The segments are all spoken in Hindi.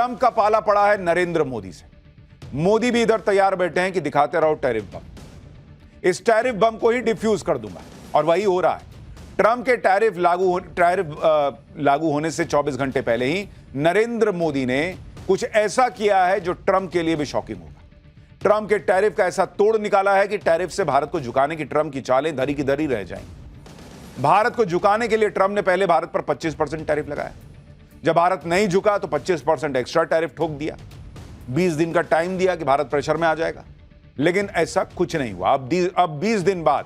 ट्रंप का पाला पड़ा है नरेंद्र मोदी से। मोदी भी इधर तैयार बैठे हैं कि दिखाते रहो टैरिफ बम, इस टैरिफ बम को ही डिफ्यूज कर दूंगा, और वही हो रहा है। ट्रंप के टैरिफ लागू होने से 24 घंटे पहले ही नरेंद्र मोदी ने कुछ ऐसा किया है जो ट्रंप के लिए भी शॉकिंग होगा। ट्रंप के टैरिफ का ऐसा तोड़ निकाला है कि टैरिफ से भारत को झुकाने की ट्रंप की चालें धरी की धरी रह जाएंगी। भारत को झुकाने के लिए ट्रंप ने पहले भारत पर 25% टैरिफ लगाया, जब भारत नहीं झुका तो 25% एक्स्ट्रा टैरिफ ठोक दिया। 20 दिन का टाइम दिया कि भारत प्रेशर में आ जाएगा, लेकिन ऐसा कुछ नहीं हुआ। अब 20 दिन बाद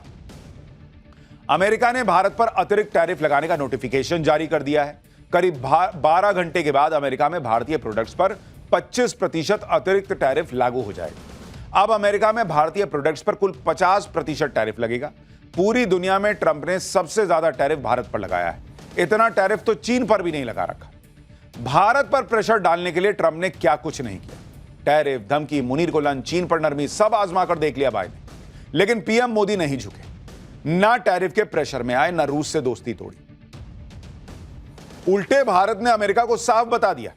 अमेरिका ने भारत पर अतिरिक्त टैरिफ लगाने का नोटिफिकेशन जारी कर दिया है। करीब 12 घंटे के बाद अमेरिका में भारतीय प्रोडक्ट्स पर 25% अतिरिक्त टैरिफ लागू हो जाएगा। अब अमेरिका में भारतीय प्रोडक्ट्स पर कुल 50% टैरिफ लगेगा। पूरी दुनिया में ट्रंप ने सबसे ज्यादा टैरिफ भारत पर लगाया है। इतना टैरिफ तो चीन पर भी नहीं लगा रखा। भारत पर प्रेशर डालने के लिए ट्रंप ने क्या कुछ नहीं किया। टैरिफ, धमकी, मुनीर को लंच, चीन पर नरमी, सब आजमा कर देख लिया भाई ने, लेकिन पीएम मोदी नहीं झुके, ना टैरिफ के प्रेशर में आए, ना रूस से दोस्ती तोड़ी। उल्टे भारत ने अमेरिका को साफ बता दिया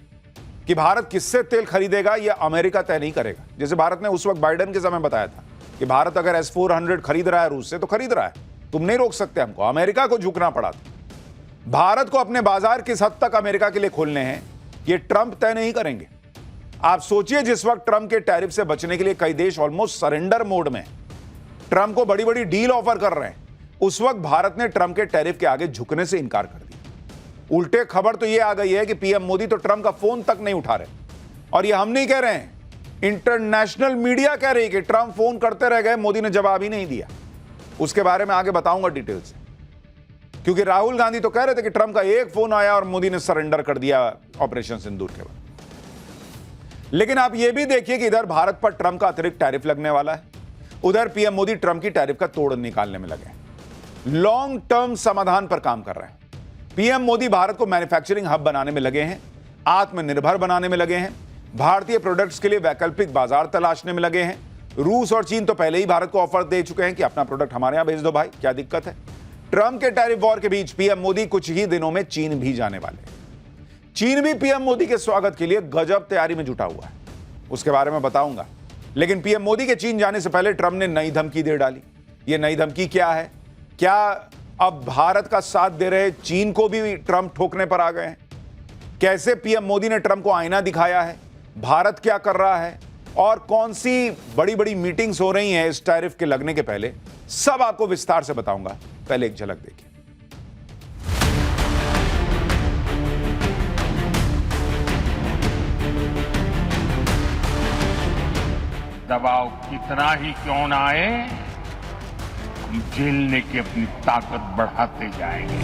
कि भारत किससे तेल खरीदेगा यह अमेरिका तय नहीं करेगा। जैसे भारत ने उस वक्त बाइडेन के समय बताया था कि भारत अगर S-400 खरीद रहा है रूस से तो खरीद रहा है, तुम नहीं रोक सकते हमको। अमेरिका को झुकना पड़ा था। भारत को अपने बाजार किस हद तक अमेरिका के लिए खोलने हैं यह ट्रंप तय नहीं करेंगे। आप सोचिए, जिस वक्त ट्रंप के टैरिफ से बचने के लिए कई देश ऑलमोस्ट सरेंडर मोड में ट्रंप को बड़ी बड़ी डील ऑफर कर रहे हैं, उस वक्त भारत ने ट्रंप के टैरिफ के आगे झुकने से इनकार कर दिया। उल्टे खबर तो यह आ गई है कि पीएम मोदी तो ट्रंप का फोन तक नहीं उठा रहे, और यह हम नहीं कह रहे हैं, इंटरनेशनल मीडिया कह रही है कि ट्रंप फोन करते रह गए, मोदी ने जवाब ही नहीं दिया। उसके बारे में आगे बताऊंगा डिटेल से, क्योंकि राहुल गांधी तो कह रहे थे कि ट्रंप का एक फोन आया और मोदी ने सरेंडर कर दिया ऑपरेशन सिंदूर के बाद। लेकिन आप यह भी देखिए कि इधर भारत पर ट्रंप का अतिरिक्त टैरिफ लगने वाला है, उधर पीएम मोदी ट्रंप की टैरिफ का तोड़ निकालने में लगे हैं। लॉन्ग टर्म समाधान पर काम कर रहे हैं। पीएम मोदी भारत को मैन्युफैक्चरिंग हब बनाने में लगे हैं, आत्मनिर्भर बनाने में लगे हैं, भारतीय प्रोडक्ट्स के लिए वैकल्पिक बाजार तलाशने में लगे हैं। रूस और चीन तो पहले ही भारत को ऑफर दे चुके हैं कि अपना प्रोडक्ट हमारे यहां भेज दो भाई, क्या दिक्कत है। ट्रंप के टैरिफ वॉर के बीच पीएम मोदी कुछ ही दिनों में चीन भी जाने वाले हैं। चीन भी पीएम मोदी के स्वागत के लिए गजब तैयारी में जुटा हुआ है, उसके बारे में बताऊंगा। लेकिन पीएम मोदी के चीन जाने से पहले ट्रंप ने नई धमकी दे डाली। यह नई धमकी क्या है? क्या अब भारत का साथ दे रहे चीन को भी ट्रंप ठोकने पर आ गए हैं? कैसे पीएम मोदी ने ट्रंप को आईना दिखाया है? भारत क्या कर रहा है? और कौन सी बड़ी बड़ी मीटिंग्स हो रही हैं इस टैरिफ के लगने के पहले, सब आपको विस्तार से बताऊंगा। पहले एक झलक देखिए। दबाव कितना ही क्यों ना आए, हम झेलने की अपनी ताकत बढ़ाते जाएंगे।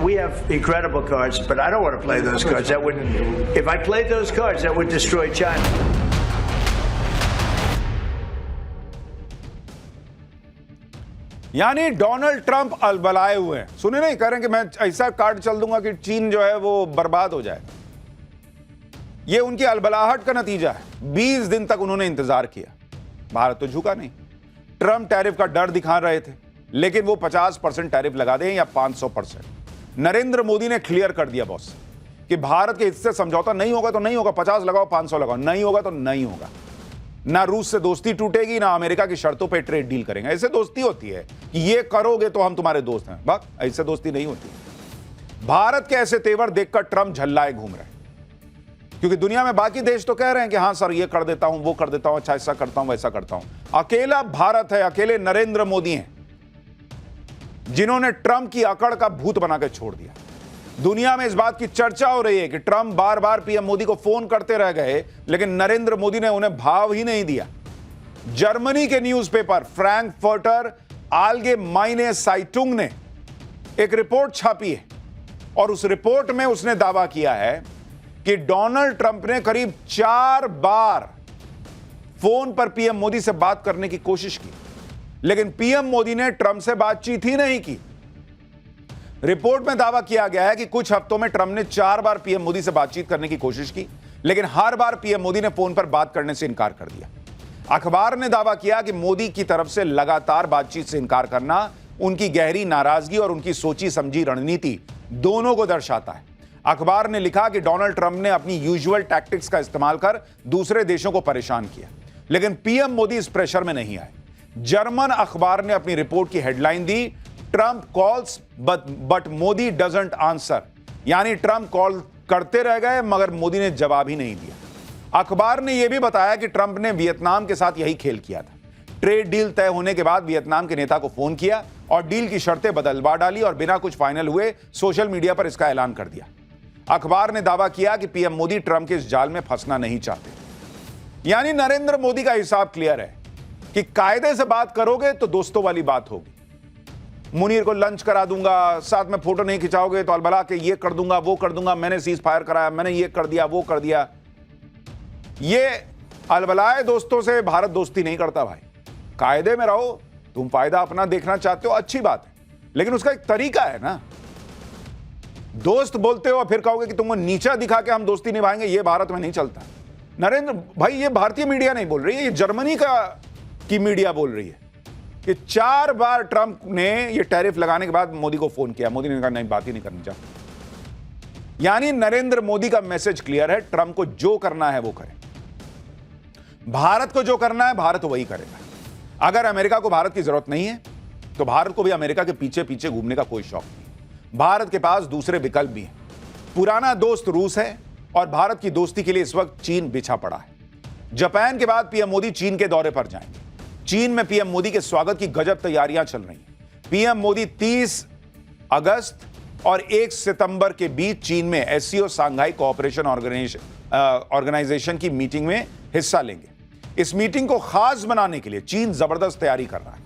We have incredible cards, but I don't want to play those cards. That would, if I played those cards, that would destroy China. यानी डोनाल्ड ट्रंप अलबलाए हुए हैं। सुने नहीं, कह रहे हैं कि मैं ऐसा कार्ड चल दूंगा कि चीन जो है वो बर्बाद हो जाएगा। ये उनकी अलबलाहट का नतीजा है। 20 दिन तक उन्होंने इंतजार किया, भारत तो झुका नहीं। ट्रंप टैरिफ का डर दिखा रहे थे, लेकिन वो 50% टैरिफ लगा दें या 500%। नरेंद्र मोदी ने क्लियर कर दिया बॉस कि भारत के हिस्से समझौता नहीं होगा तो नहीं होगा, 50 लगाओ 500 लगाओ, नहीं होगा तो नहीं होगा। ना रूस से दोस्ती टूटेगी, ना अमेरिका की शर्तों पे ट्रेड डील करेंगे। ऐसे दोस्ती होती है कि ये करोगे तो हम तुम्हारे दोस्त हैं, बस ऐसे दोस्ती नहीं होती। भारत के ऐसे तेवर देखकर ट्रंप झल्लाए घूम रहे हैं, क्योंकि दुनिया में बाकी देश तो कह रहे हैं कि हां सर ये कर देता हूं, वो कर देता हूं, अच्छा ऐसा करता हूं, वैसा करता हूं। अकेला भारत है, अकेले नरेंद्र मोदी हैं जिन्होंने ट्रंप की अकड़ का भूत बनाकर छोड़ दिया। दुनिया में इस बात की चर्चा हो रही है कि ट्रंप बार बार पीएम मोदी को फोन करते रह गए, लेकिन नरेंद्र मोदी ने उन्हें भाव ही नहीं दिया। जर्मनी के न्यूज़पेपर फ्रैंकफर्टर आलगेमाइने साइटुंग ने एक रिपोर्ट छापी है, और उस रिपोर्ट में उसने दावा किया है कि डोनाल्ड ट्रंप ने करीब 4 बार फोन पर पीएम मोदी से बात करने की कोशिश की, लेकिन पीएम मोदी ने ट्रंप से बातचीत ही नहीं की। रिपोर्ट में दावा किया गया है कि कुछ हफ्तों में ट्रंप ने 4 बार पीएम मोदी से बातचीत करने की कोशिश की, लेकिन हर बार पीएम मोदी ने फोन पर बात करने से इनकार कर दिया। अखबार ने दावा किया कि मोदी की तरफ से लगातार बातचीत से इनकार करना उनकी गहरी नाराजगी और उनकी सोची समझी रणनीति दोनों को दर्शाता है। अखबार ने लिखा कि डोनाल्ड ट्रंप ने अपनी यूजुअल टैक्टिक्स का इस्तेमाल कर दूसरे देशों को परेशान किया, लेकिन पीएम मोदी इस प्रेशर में नहीं आए। जर्मन अखबार ने अपनी रिपोर्ट की headline the, Trump calls but Modi doesn't answer, यानी ट्रंप कॉल करते रह गए मगर मोदी ने जवाब ही नहीं दिया। अखबार ने यह भी बताया कि ट्रंप ने वियतनाम के साथ यही खेल किया था। ट्रेड डील तय होने के बाद वियतनाम के नेता को फोन किया और डील की शर्तें बदलवा डाली और बिना कुछ फाइनल हुए सोशल मीडिया पर इसका ऐलान कर दिया। अखबार ने दावा किया कि पीएम मोदी ट्रंप के इस जाल में फंसना नहीं चाहते। यानी नरेंद्र मोदी का हिसाब क्लियर है कि कायदे से बात करोगे तो दोस्तों वाली बात होगी। मुनीर को लंच करा दूंगा, साथ में फोटो नहीं खिंचाओगे तो अलबला के ये कर दूंगा वो कर दूंगा, मैंने सीज फायर कराया, मैंने ये कर दिया वो कर दिया। ये अलबलाए दोस्तों से भारत दोस्ती नहीं करता भाई। कायदे में रहो, तुम फायदा अपना देखना चाहते हो, अच्छी बात है, लेकिन उसका एक तरीका है ना। दोस्त बोलते हो और फिर कहोगे कि तुमको नीचा दिखा के हम दोस्ती निभाएंगे, ये भारत में नहीं चलता। नरेंद्र भाई, ये भारतीय मीडिया नहीं बोल रही है, ये जर्मनी की मीडिया बोल रही है कि 4 बार ट्रंप ने ये टैरिफ लगाने के बाद मोदी को फोन किया, मोदी ने कहा नहीं, बात ही नहीं करनी चाहता। यानी नरेंद्र मोदी का मैसेज क्लियर है, ट्रंप को जो करना है वो करे, भारत को जो करना है भारत वही करेगा। अगर अमेरिका को भारत की जरूरत नहीं है तो भारत को भी अमेरिका के पीछे पीछे घूमने का कोई शौक नहीं। भारत के पास दूसरे विकल्प भी हैं। पुराना दोस्त रूस है और भारत की दोस्ती के लिए इस वक्त चीन बिछा पड़ा है। जापान के बाद पीएम मोदी चीन के दौरे पर जाएंगे। चीन में पीएम मोदी के स्वागत की गजब तैयारियां चल रही हैं। पीएम मोदी 30 अगस्त और 1 सितंबर के बीच चीन में एससीओ सांघाई कोऑपरेशन ऑर्गेनाइजेशन की मीटिंग में हिस्सा लेंगे। इस मीटिंग को खास बनाने के लिए चीन जबरदस्त तैयारी कर रहा है,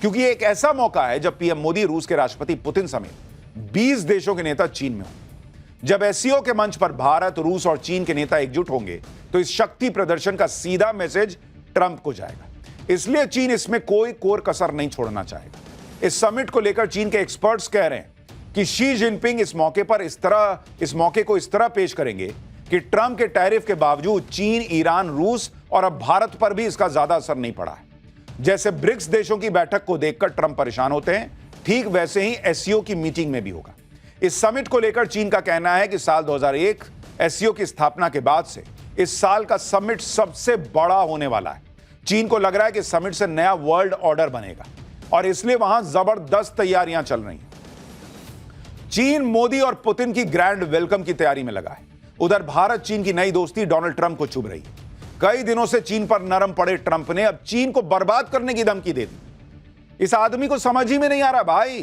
क्योंकि एक ऐसा मौका है जब पीएम मोदी रूस के राष्ट्रपति पुतिन समेत 20 देशों के नेता चीन में होंगे। जब एससीओ के मंच पर भारत, रूस और चीन के नेता एकजुट होंगे तो इस शक्ति प्रदर्शन का सीधा मैसेज ट्रंप को जाएगा। इसलिए चीन इसमें कोई कोर कसर नहीं छोड़ना चाहेगा। इस समिट को लेकर चीन के एक्सपर्ट्स कह रहे हैं कि शी जिनपिंग इस मौके को इस तरह पेश करेंगे कि ट्रंप के टैरिफ के बावजूद चीन, ईरान, रूस और अब भारत पर भी इसका ज्यादा असर नहीं पड़ा है। जैसे ब्रिक्स देशों की बैठक को देखकर ट्रंप परेशान होते हैं, ठीक वैसे ही एससीओ की मीटिंग में भी होगा। इस समिट को लेकर चीन का कहना है कि साल 2001 एससीओ की स्थापना के बाद से इस साल का समिट सबसे बड़ा होने वाला है। चीन को लग रहा है कि समिट से नया वर्ल्ड ऑर्डर बनेगा और इसलिए वहां जबरदस्त तैयारियां चल रही हैं। चीन मोदी और पुतिन की ग्रैंड वेलकम की तैयारी में लगा है। उधर भारत चीन की नई दोस्ती डोनाल्ड ट्रंप को चुभ रही है। कई दिनों से चीन पर नरम पड़े ट्रंप ने अब चीन को बर्बाद करने की धमकी दे दी। इस आदमी को समझ ही में नहीं आ रहा भाई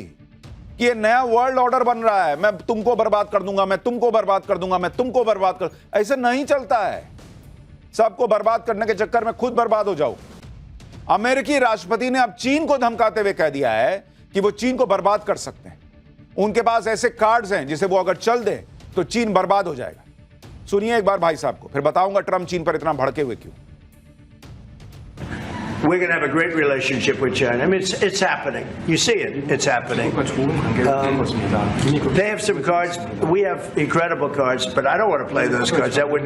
कि ये नया वर्ल्ड ऑर्डर बन रहा है, मैं तुमको बर्बाद कर दूंगा, मैं तुमको बर्बाद कर दूंगा, मैं तुमको बर्बाद कर। ऐसे नहीं चलता है। सबको बर्बाद करने के चक्कर में खुद बर्बाद हो जाओ। अमेरिकी राष्ट्रपति ने अब चीन को धमकाते हुए कह दिया है कि वो चीन को बर्बाद कर सकते हैं। उनके पास ऐसे कार्ड्स हैं जिसे वो अगर चल दे तो चीन बर्बाद हो जाएगा। सुनिए एक बार भाई साहब को, फिर बताऊंगा ट्रंप चीन पर इतना भड़के हुए क्यों। We're going to have a great relationship with China. I mean, it's happening. You see it. It's happening. They have some cards. We have incredible cards, but I don't want to play those cards. That would,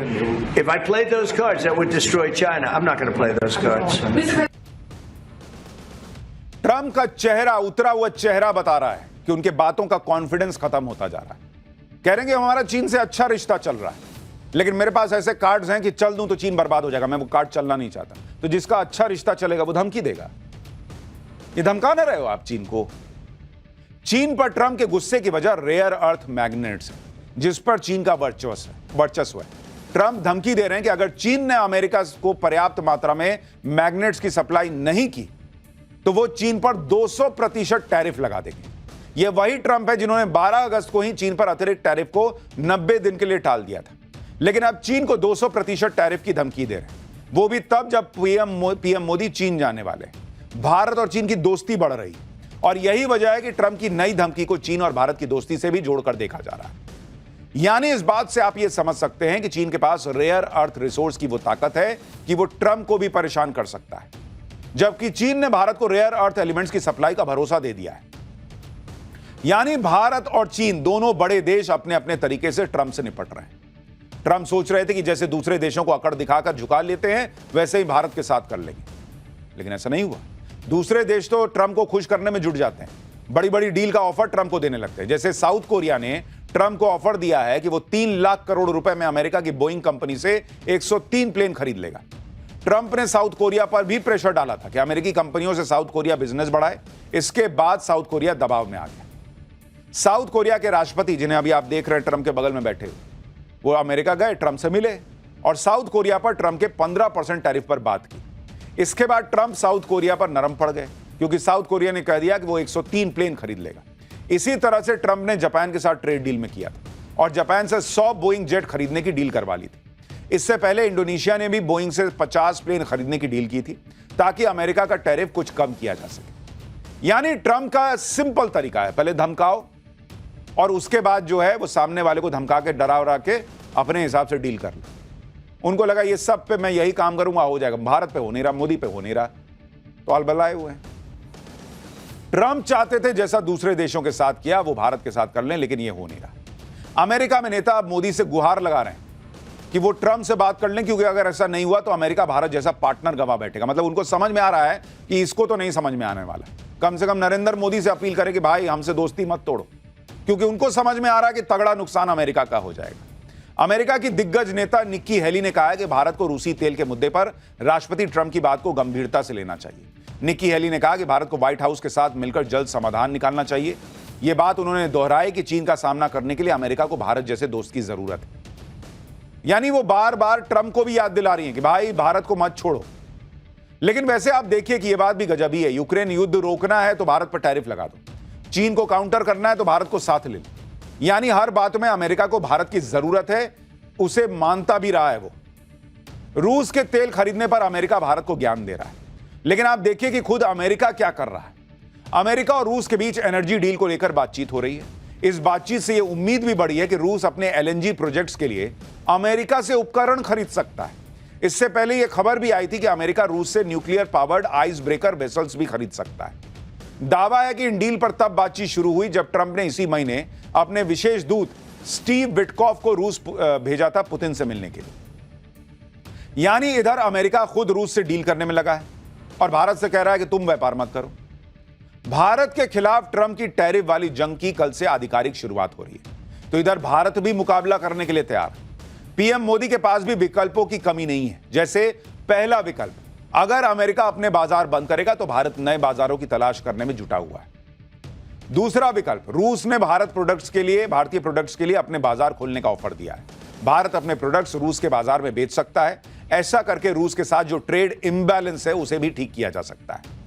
if I played those cards, that would destroy China. I'm not going to play those cards. Trump का चेहरा, उतरा हुआ चेहरा बता रहा है कि उनके बातों का कॉन्फिडेंस खत्म होता जा रहा है। कह रहे हैं कि हमारा चीन से अच्छा रिश्ता चल रहा है, लेकिन मेरे पास ऐसे कार्ड्स हैं कि चल दूं तो चीन बर्बाद हो जाएगा। मैं वो कार्ड चलना नहीं चाहता। तो जिसका अच्छा रिश्ता चलेगा वो धमकी देगा। ये धमका ना रहे हो आप चीन को। चीन पर ट्रंप के गुस्से की वजह रेयर अर्थ मैग्नेट्स है, जिस पर चीन का वर्चस्व है। ट्रंप धमकी दे रहे हैं कि अगर चीन ने अमेरिका को पर्याप्त मात्रा में मैग्नेट्स की सप्लाई नहीं की तो वो चीन पर 200% टैरिफ लगा देंगे। ये वही ट्रंप है जिन्होंने 12 अगस्त को ही चीन पर अतिरिक्त टैरिफ को 90 दिन के लिए टाल दिया था, लेकिन अब चीन को 200% टैरिफ की धमकी दे रहे हैं। वो भी तब जब पीएम मोदी चीन जाने वाले। भारत और चीन की दोस्ती बढ़ रही और यही वजह है कि ट्रंप की नई धमकी को चीन और भारत की दोस्ती से भी जोड़कर देखा जा रहा है। यानी इस बात से आप ये समझ सकते हैं कि चीन के पास रेयर अर्थ रिसोर्स की वो ताकत है कि वो ट्रंप को भी परेशान कर सकता है, जबकि चीन ने भारत को रेयर अर्थ एलिमेंट्स की सप्लाई का भरोसा दे दिया है। यानी भारत और चीन दोनों बड़े देश अपने अपने तरीके से ट्रंप से निपट रहे हैं। ट्रंप सोच रहे थे कि जैसे दूसरे देशों को अकड़ दिखाकर झुका लेते हैं वैसे ही भारत के साथ कर लेंगे, लेकिन ऐसा नहीं हुआ। दूसरे देश तो ट्रंप को खुश करने में जुट जाते हैं, बड़ी बड़ी डील का ऑफर ट्रंप को देने लगते हैं। जैसे साउथ कोरिया ने ट्रंप को ऑफर दिया है कि वो 3 लाख करोड़ रुपए में अमेरिका की बोइंग कंपनी से 103 प्लेन खरीद लेगा। ट्रंप ने साउथ कोरिया पर भी प्रेशर डाला था कि अमेरिकी कंपनियों से साउथ कोरिया बिजनेस बढ़ाए। इसके बाद साउथ कोरिया दबाव में आ गया। साउथ कोरिया के राष्ट्रपति, जिन्हें अभी आप देख रहे हैं ट्रंप के बगल में बैठे हुए, वो अमेरिका गए, ट्रंप से मिले और साउथ कोरिया पर ट्रंप के 15% टैरिफ पर बात की। इसके बाद ट्रंप साउथ कोरिया पर नरम पड़ गए क्योंकि साउथ कोरिया ने कह दिया कि वो 103 प्लेन खरीद लेगा। इसी तरह से ट्रंप ने जापान के साथ ट्रेड डील में किया था और जापान से 100 बोइंग जेट खरीदने की डील करवा ली थी। इससे पहले इंडोनेशिया ने भी बोइंग से 50 प्लेन खरीदने की डील की थी ताकि अमेरिका का टैरिफ कुछ कम किया जा सके। यानी ट्रंप का सिंपल तरीका है, पहले धमकाओ और उसके बाद जो है वो सामने वाले को धमका के डरा के अपने हिसाब से डील कर लो। उनको लगा ये सब पे मैं यही काम करूंगा हो जाएगा, भारत पे हो नहीं रहा, मोदी पे हो नहीं रहा, तो अलबलाए हुए हैं। ट्रंप चाहते थे जैसा दूसरे देशों के साथ किया वो भारत के साथ कर लें, लेकिन ये हो नहीं रहा। अमेरिका में नेता अब मोदी से गुहार लगा रहे हैं कि वो ट्रंप से बात कर लें, क्योंकि अगर ऐसा नहीं हुआ तो अमेरिका भारत जैसा पार्टनर गवा बैठेगा। मतलब उनको समझ में आ रहा है कि इसको तो नहीं समझ में आने वाला। कम से कम नरेंद्र मोदी से अपील करें कि भाई हमसे दोस्ती मत तोड़ो, क्योंकि उनको समझ में आ रहा है कि तगड़ा नुकसान अमेरिका का हो जाएगा। अमेरिका की दिग्गज नेता निक्की हेली ने कहा है कि भारत को रूसी तेल के मुद्दे पर राष्ट्रपति ट्रंप की बात को गंभीरता से लेना चाहिए। निक्की हेली ने कहा कि भारत को व्हाइट हाउस के साथ मिलकर जल्द समाधान निकालना चाहिए। यह बात उन्होंने दोहराई कि चीन का सामना करने के लिए अमेरिका को भारत जैसे दोस्त की जरूरत है। यानी वो बार बार ट्रंप को भी याद दिला रही हैं कि भाई भारत को मत छोड़ो। लेकिन वैसे आप देखिए कि यह बात भी गजब ही है। यूक्रेन युद्ध रोकना है तो भारत पर टैरिफ लगा दो, चीन को काउंटर करना है तो भारत को साथ ले लो। यानी हर बात में अमेरिका को भारत की जरूरत है, उसे मानता भी रहा है वो। रूस के तेल खरीदने पर अमेरिका भारत को ज्ञान दे रहा है, लेकिन आप देखिए कि खुद अमेरिका क्या कर रहा है। अमेरिका और रूस के बीच एनर्जी डील को लेकर बातचीत हो रही है। इस बातचीत से यह उम्मीद भी बढ़ी है कि रूस अपने एलएनजी प्रोजेक्ट्स के लिए अमेरिका से उपकरण खरीद सकता है। इससे पहले यह खबर भी आई थी कि अमेरिका रूस से nuclear powered ice breaker vessels भी खरीद सकता है। दावा है कि इन डील पर तब बातचीत शुरू हुई जब ट्रंप ने इसी महीने अपने विशेष दूत स्टीव विटकॉफ को रूस भेजा था पुतिन से मिलने के लिए। यानी इधर अमेरिका खुद रूस से डील करने में लगा है और भारत से कह रहा है कि तुम व्यापार मत करो। भारत के खिलाफ ट्रंप की टैरिफ वाली जंग की कल से आधिकारिक शुरुआत हो रही है, तो इधर भारत भी मुकाबला करने के लिए तैयार है। पीएम मोदी के पास भी विकल्पों की कमी नहीं है। जैसे पहला विकल्प, अगर अमेरिका अपने बाजार बंद करेगा तो भारत नए बाजारों की तलाश करने में जुटा हुआ है। दूसरा विकल्प, रूस ने भारतीय प्रोडक्ट्स के लिए अपने बाजार खोलने का ऑफर दिया है। भारत अपने प्रोडक्ट्स रूस के बाजार में बेच सकता है। ऐसा करके रूस के साथ जो ट्रेड इंबैलेंस है उसे भी ठीक किया जा सकता है।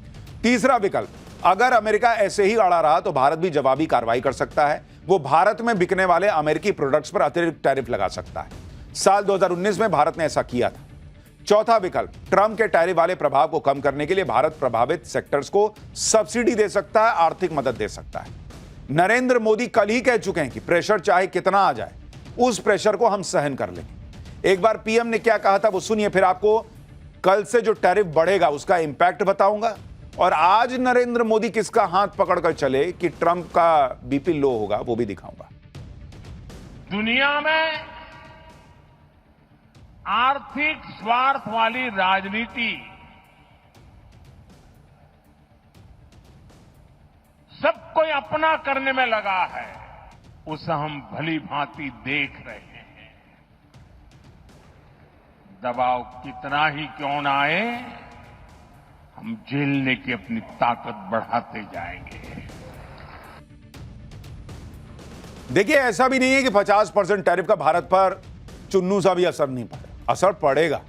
तीसरा विकल्प, अगर अमेरिका ऐसे ही अड़ा रहा तो भारत भी जवाबी कार्रवाई कर सकता है। वो भारत में बिकने वाले अमेरिकी प्रोडक्ट्स पर अतिरिक्त टैरिफ लगा सकता है। साल 2019 में भारत ने ऐसा किया था। चौथा विकल्प, ट्रंप के टैरिफ वाले प्रभाव को कम करने के लिए भारत प्रभावित सेक्टर्स को सब्सिडी दे सकता है, आर्थिक मदद दे सकता है। नरेंद्र मोदी कल ही कह चुके हैं कि प्रेशर चाहे कितना आ जाए उस प्रेशर को हम सहन कर लेंगे। एक बार पीएम ने क्या कहा था वो सुनिए, फिर आपको कल से जो टैरिफ बढ़ेगा उसका इंपैक्ट बताऊंगा और आज नरेंद्र मोदी किसका हाथ पकड़कर चले कि ट्रंप का बीपी लो होगा वो भी दिखाऊंगा। दुनिया में आर्थिक स्वार्थ वाली राजनीति सब कोई अपना करने में लगा है, उसे हम भली भांति देख रहे हैं। दबाव कितना ही क्यों ना आए, हम झेलने की अपनी ताकत बढ़ाते जाएंगे। देखिए, ऐसा भी नहीं है कि 50% टैरिफ का भारत पर चुन्नू सा भी असर नहीं पड़ेगा। असर पड़ेगा,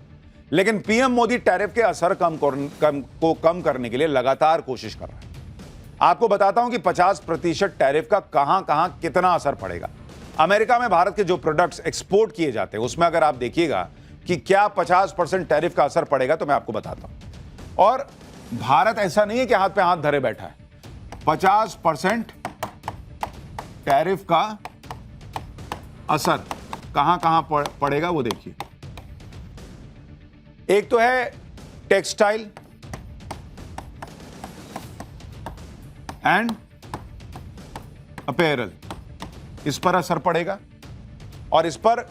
लेकिन पीएम मोदी टैरिफ के असर को कम करने के लिए लगातार कोशिश कर रहे हैं। आपको बताता हूं कि 50% टैरिफ का कहां कितना असर पड़ेगा। अमेरिका में भारत के जो प्रोडक्ट्स एक्सपोर्ट किए जाते हैं उसमें अगर आप देखिएगा कि क्या 50% टैरिफ का असर पड़ेगा तो मैं आपको बताता हूं। और भारत ऐसा नहीं है कि हाथ पे हाथ धरे बैठा है। 50% टैरिफ का असर कहां पड़ेगा वो देखिए। एक तो है टेक्सटाइल एंड अपैरल, इस पर असर पड़ेगा और इस पर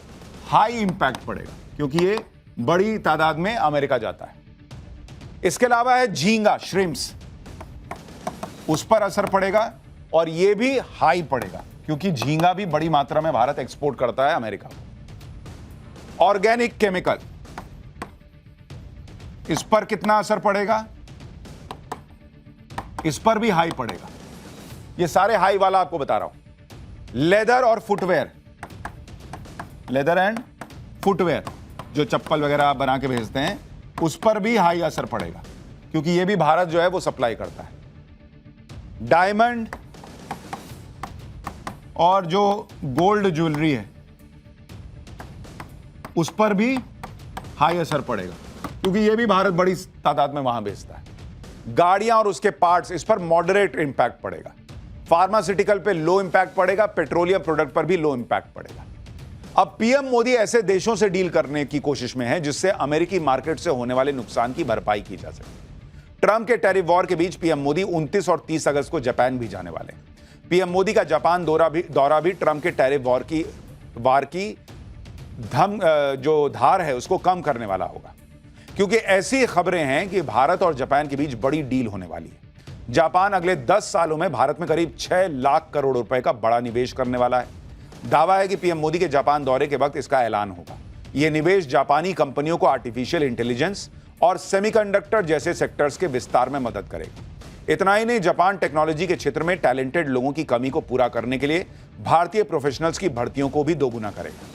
हाई इंपैक्ट पड़ेगा, क्योंकि ये बड़ी तादाद में अमेरिका जाता है। इसके अलावा है झींगा, श्रिम्प्स, उस पर असर पड़ेगा और ये भी हाई पड़ेगा, क्योंकि झींगा भी बड़ी मात्रा में भारत एक्सपोर्ट करता है अमेरिका को। ऑर्गेनिक केमिकल, इस पर कितना असर पड़ेगा? इस पर भी हाई पड़ेगा। ये सारे हाई वाला आपको बता रहा हूं। लेदर और फुटवेयर, लेदर एंड फुटवेयर, जो चप्पल वगैरह आप बना के भेजते हैं, उस पर भी हाई असर पड़ेगा, क्योंकि ये भी भारत जो है वो सप्लाई करता है। डायमंड और जो गोल्ड ज्वेलरी है, उस पर भी हाई असर पड़ेगा, क्योंकि ये भी भारत बड़ी तादाद में वहां भेजता है। गाड़ियां और उसके पार्ट्स, इस पर मॉडरेट इंपैक्ट पड़ेगा। फार्मास्यूटिकल पे लो इंपैक्ट पड़ेगा, पेट्रोलियम प्रोडक्ट पर भी लो इंपैक्ट पड़ेगा। अब पीएम मोदी ऐसे देशों से डील करने की कोशिश में है जिससे अमेरिकी मार्केट से होने वाले नुकसान की भरपाई की जा सके। ट्रंप के टैरिफ वॉर के बीच पीएम मोदी 29 और 30 अगस्त को जापान भी जाने वाले हैं। पीएम मोदी का जापान दौरा भी ट्रंप के टैरिफ वार की जो धार है उसको कम करने वाला होगा, क्योंकि ऐसी खबरें हैं कि भारत और जापान के बीच बड़ी डील होने वाली है। जापान अगले 10 सालों में भारत में करीब 6 लाख करोड़ रुपए का बड़ा निवेश करने वाला है। दावा है कि पीएम मोदी के जापान दौरे के वक्त इसका ऐलान होगा। यह निवेश जापानी कंपनियों को आर्टिफिशियल इंटेलिजेंस और सेमीकंडक्टर जैसे सेक्टर्स के विस्तार में मदद करेगा। इतना ही नहीं, जापान टेक्नोलॉजी के क्षेत्र में टैलेंटेड लोगों की कमी को पूरा करने के लिए भारतीय प्रोफेशनल्स की भर्तियों को भी दोगुना करेगा।